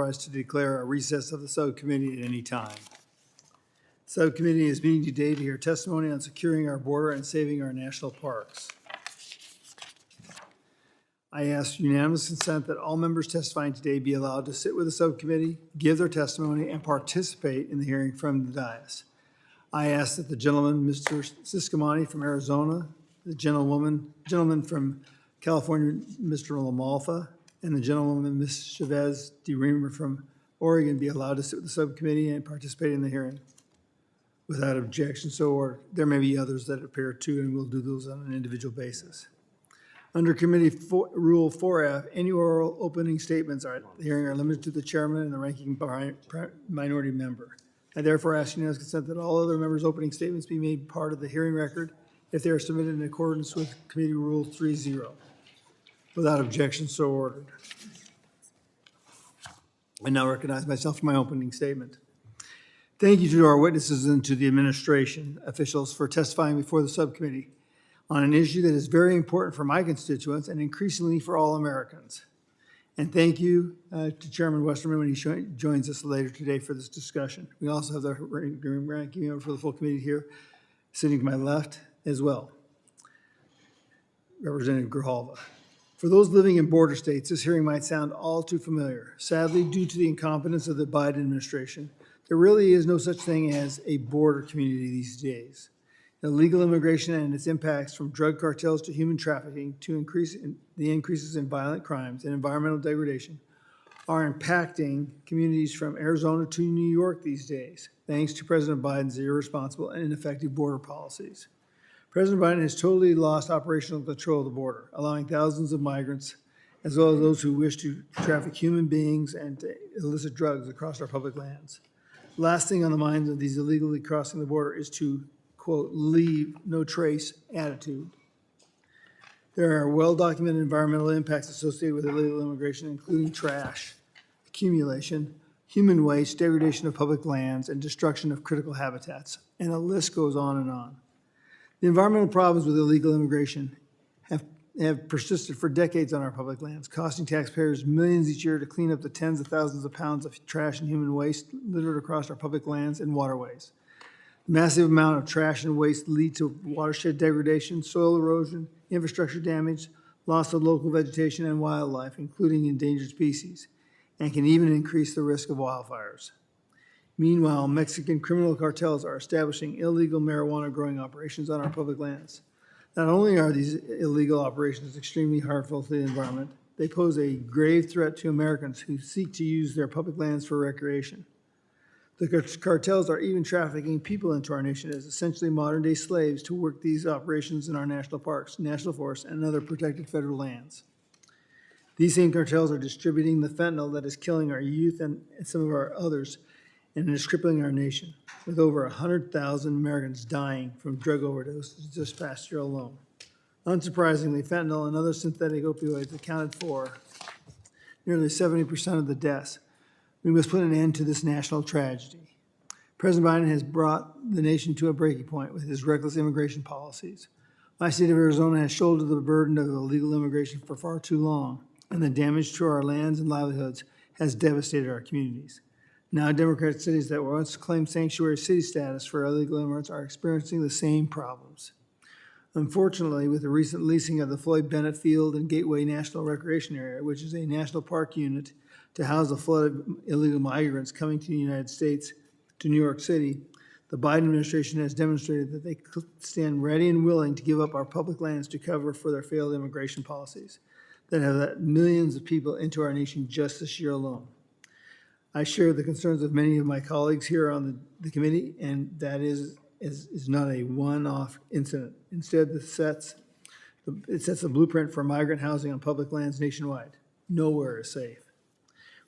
us to declare a recess of the subcommittee at any time. Subcommittee is meeting today to hear testimony on securing our border and saving our national parks. I ask unanimous consent that all members testifying today be allowed to sit with the subcommittee, give their testimony, and participate in the hearing from the dais. I ask that the gentleman, Mr. Siscomani from Arizona, the gentleman from California, Mr. Lamalfa, and the gentlewoman, Ms. Chavez DeReamer from Oregon, be allowed to sit with the subcommittee and participate in the hearing. Without objection, so ordered. There may be others that appear too, and we'll do those on an individual basis. Under Committee Rule 4F, any oral opening statements at the hearing are limited to the chairman and the ranking minority member. I therefore ask unanimous consent that all other members' opening statements be made part of the hearing record if they are submitted in accordance with Committee Rule 3.0. Without objection, so ordered. I now recognize myself for my opening statement. Thank you to our witnesses and to the administration officials for testifying before the subcommittee on an issue that is very important for my constituents and increasingly for all Americans. And thank you to Chairman Westerman when he joins us later today for this discussion. We also have the ranking member for the full committee here, sitting to my left as well, Representative Grijalva. For those living in border states, this hearing might sound all too familiar. Sadly, due to the incompetence of the Biden administration, there really is no such thing as a border community these days. Illegal immigration and its impacts from drug cartels to human trafficking to the increases in violent crimes and environmental degradation are impacting communities from Arizona to New York these days, thanks to President Biden's irresponsible and ineffective border policies. President Biden has totally lost operational control of the border, allowing thousands of migrants, as well as those who wish to traffic human beings and to illicit drugs across our public lands. The last thing on the minds of these illegally crossing the border is to, quote, leave no trace attitude. There are well-documented environmental impacts associated with illegal immigration, including trash accumulation, human waste, degradation of public lands, and destruction of critical habitats. And the list goes on and on. The environmental problems with illegal immigration have persisted for decades on our public lands, costing taxpayers millions each year to clean up the tens of thousands of pounds of trash and human waste littered across our public lands and waterways. The massive amount of trash and waste lead to watershed degradation, soil erosion, infrastructure damage, loss of local vegetation and wildlife, including endangered species, and can even increase the risk of wildfires. Meanwhile, Mexican criminal cartels are establishing illegal marijuana growing operations on our public lands. Not only are these illegal operations extremely harmful to the environment, they pose a grave threat to Americans who seek to use their public lands for recreation. The cartels are even trafficking people into our nation as essentially modern-day slaves to work these operations in our national parks, national forests, and other protected federal lands. These same cartels are distributing the fentanyl that is killing our youth and some of our others, and is crippling our nation, with over 100,000 Americans dying from drug overdoses this past year alone. Unsurprisingly, fentanyl and other synthetic opioids accounted for nearly 70% of the deaths. We must put an end to this national tragedy. President Biden has brought the nation to a breaking point with his reckless immigration policies. My state of Arizona has shouldered the burden of illegal immigration for far too long, and the damage to our lands and livelihoods has devastated our communities. Now, Democratic cities that once claimed sanctuary city status for illegal immigrants are experiencing the same problems. Unfortunately, with the recent leasing of the Floyd Bennett Field and Gateway National Recreation Area, which is a national park unit to house a flood of illegal migrants coming to the United States, to New York City, the Biden administration has demonstrated that they stand ready and willing to give up our public lands to cover for their failed immigration policies that have let millions of people into our nation just this year alone. I share the concerns of many of my colleagues here on the committee, and that is not a one-off incident. Instead, it sets a blueprint for migrant housing on public lands nationwide. Nowhere is safe.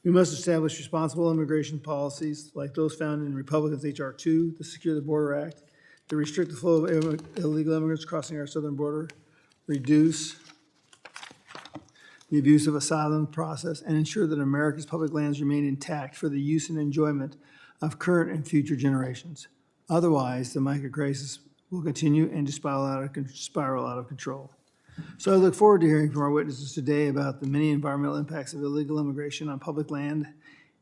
We must establish responsible immigration policies like those found in Republicans' H.R. 2, the Secure the Border Act, to restrict the flow of illegal immigrants crossing our southern border, reduce the abuse of asylum process, and ensure that America's public lands remain intact for the use and enjoyment of current and future generations. Otherwise, the migrant crisis will continue and spiral out of control. So I look forward to hearing from our witnesses today about the many environmental impacts of illegal immigration on public land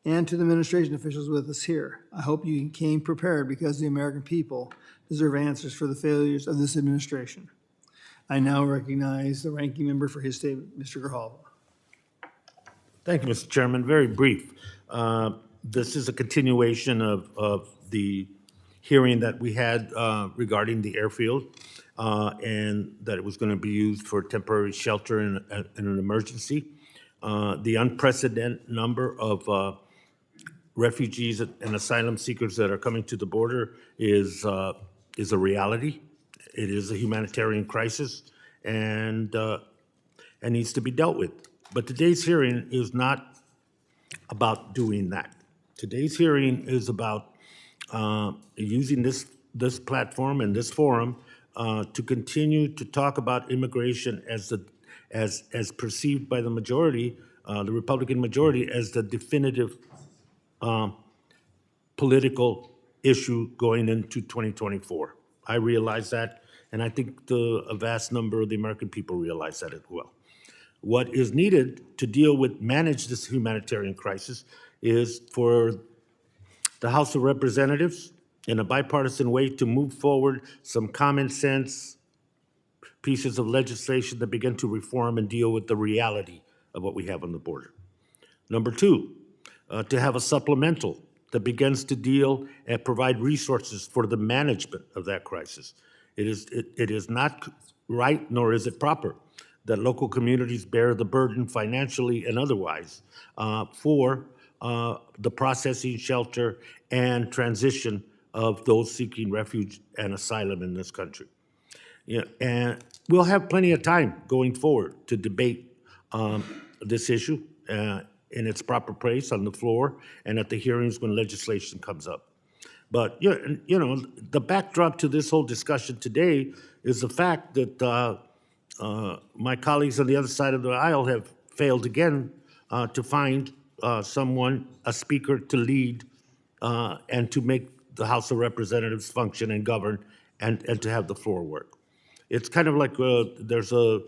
and to the administration officials with us here. I hope you came prepared because the American people deserve answers for the failures of this administration. I now recognize the ranking member for his statement, Mr. Grijalva. Thank you, Mr. Chairman. Very brief. This is a continuation of the hearing that we had regarding the airfield and that it was going to be used for temporary shelter in an emergency. The unprecedented number of refugees and asylum seekers that are coming to the border is a reality. It is a humanitarian crisis and needs to be dealt with. But today's hearing is not about doing that. Today's hearing is about using this platform and this forum to continue to talk about immigration as perceived by the majority, the Republican majority, as the definitive political issue going into 2024. I realize that, and I think a vast number of the American people realize that as well. What is needed to manage this humanitarian crisis is for the House of Representatives, in a bipartisan way, to move forward some common sense pieces of legislation that begin to reform and deal with the reality of what we have on the border. Number two, to have a supplemental that begins to deal and provide resources for the management of that crisis. It is not right, nor is it proper, that local communities bear the burden financially and otherwise for the processing, shelter, and transition of those seeking refuge and asylum in this country. Yeah, and we'll have plenty of time going forward to debate this issue in its proper place on the floor and at the hearings when legislation comes up. But the backdrop to this whole discussion today is the fact that my colleagues on the other side of the aisle have failed again to find a speaker to lead and to make the House of Representatives function and govern and to have the floor work. It's kind of like there's a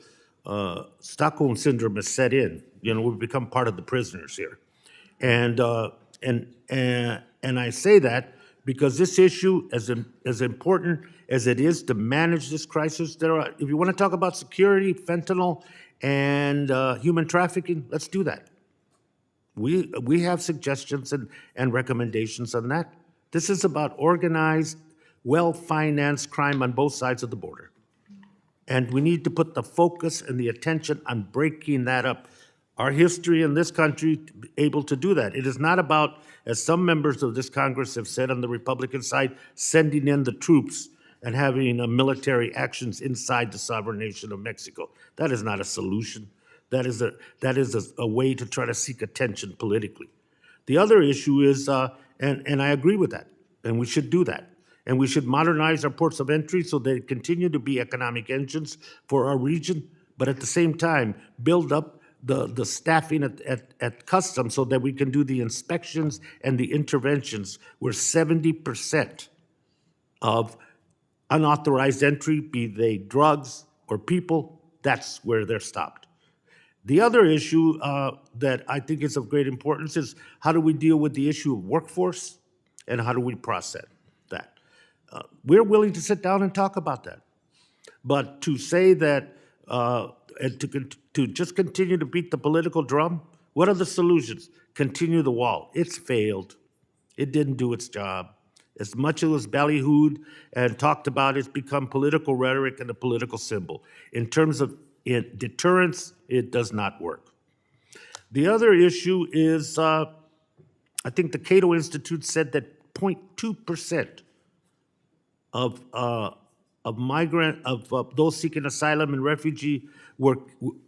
Stockholm syndrome has set in. We've become part of the prisoners here, and I say that because this issue, as important as it is to manage this crisis, if you want to talk about security, fentanyl, and human trafficking, let's do that. We have suggestions and recommendations on that. This is about organized, well-financed crime on both sides of the border. And we need to put the focus and the attention on breaking that up. Our history in this country able to do that. It is not about, as some members of this Congress have said on the Republican side, sending in the troops and having military actions inside the sovereign nation of Mexico. That is not a solution. That is a way to try to seek attention politically. The other issue is, and I agree with that, and we should do that. And we should modernize our ports of entry so they continue to be economic engines for our region, but at the same time, build up the staffing at customs so that we can do the inspections and the interventions where 70% of unauthorized entry, be they drugs or people, that's where they're stopped. The other issue that I think is of great importance is how do we deal with the issue of workforce and how do we process that? We're willing to sit down and talk about that. But to say that, and to just continue to beat the political drum, what are the solutions? Continue the wall. It's failed. It didn't do its job. As much as it was ballyhooed and talked about, it's become political rhetoric and a political symbol. In terms of deterrence, it does not work. The other issue is, I think the Cato Institute said that 0.2% of those seeking asylum and refugee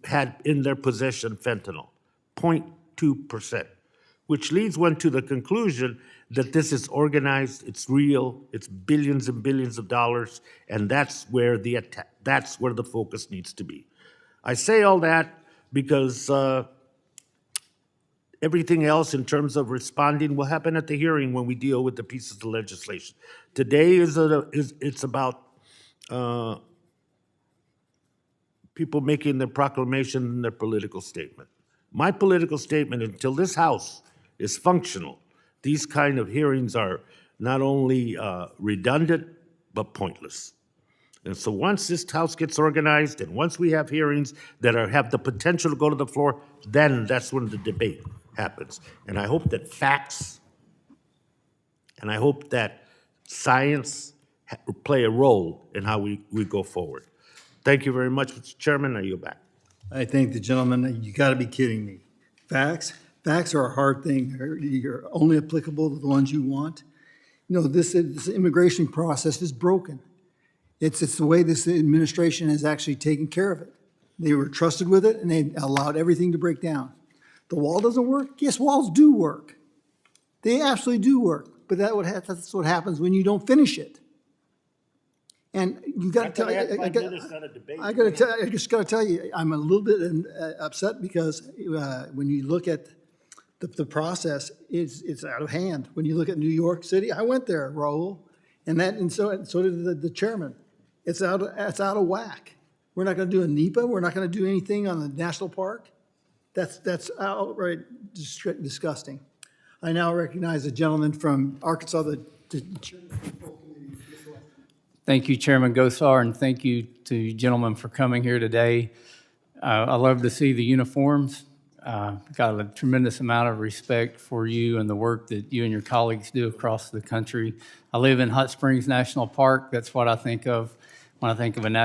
had in their possession fentanyl, 0.2%, which leads one to the conclusion that this is organized, it's real, it's billions and billions of dollars, and that's where the focus needs to be. I say all that because everything else in terms of responding will happen at the hearing when we deal with the pieces of legislation. Today it's about people making their proclamation and their political statement. My political statement until this House is functional. These kind of hearings are not only redundant, but pointless. And so once this House gets organized and once we have hearings that have the potential to go to the floor, then that's when the debate happens. And I hope that facts and I hope that science play a role in how we go forward. Thank you very much, Mr. Chairman. I yield back. I thank the gentleman. You gotta be kidding me. Facts are a hard thing. You're only applicable to the ones you want. You know, this immigration process is broken. It's the way this administration has actually taken care of it. They were trusted with it, and they allowed everything to break down. The wall doesn't work? Yes, walls do work. They absolutely do work, but that's what happens when you don't finish it. And you got to tell I just got to tell you, I'm a little bit upset because when you look at the process, it's out of hand. When you look at New York City, I went there, Raul, and so did the chairman. It's out of whack. We're not going to do a NEPA. We're not going to do anything on the national park. That's outright disgusting. I now recognize the gentleman from Arkansas, the chairman of the full committee. Thank you, Chairman Gosar, and thank you to you gentlemen for coming here today. I love to see the uniforms. Got a tremendous amount of respect for you and the work that you and your colleagues do across the country. I live in Hot Springs National Park. That's what I think of when I think of a national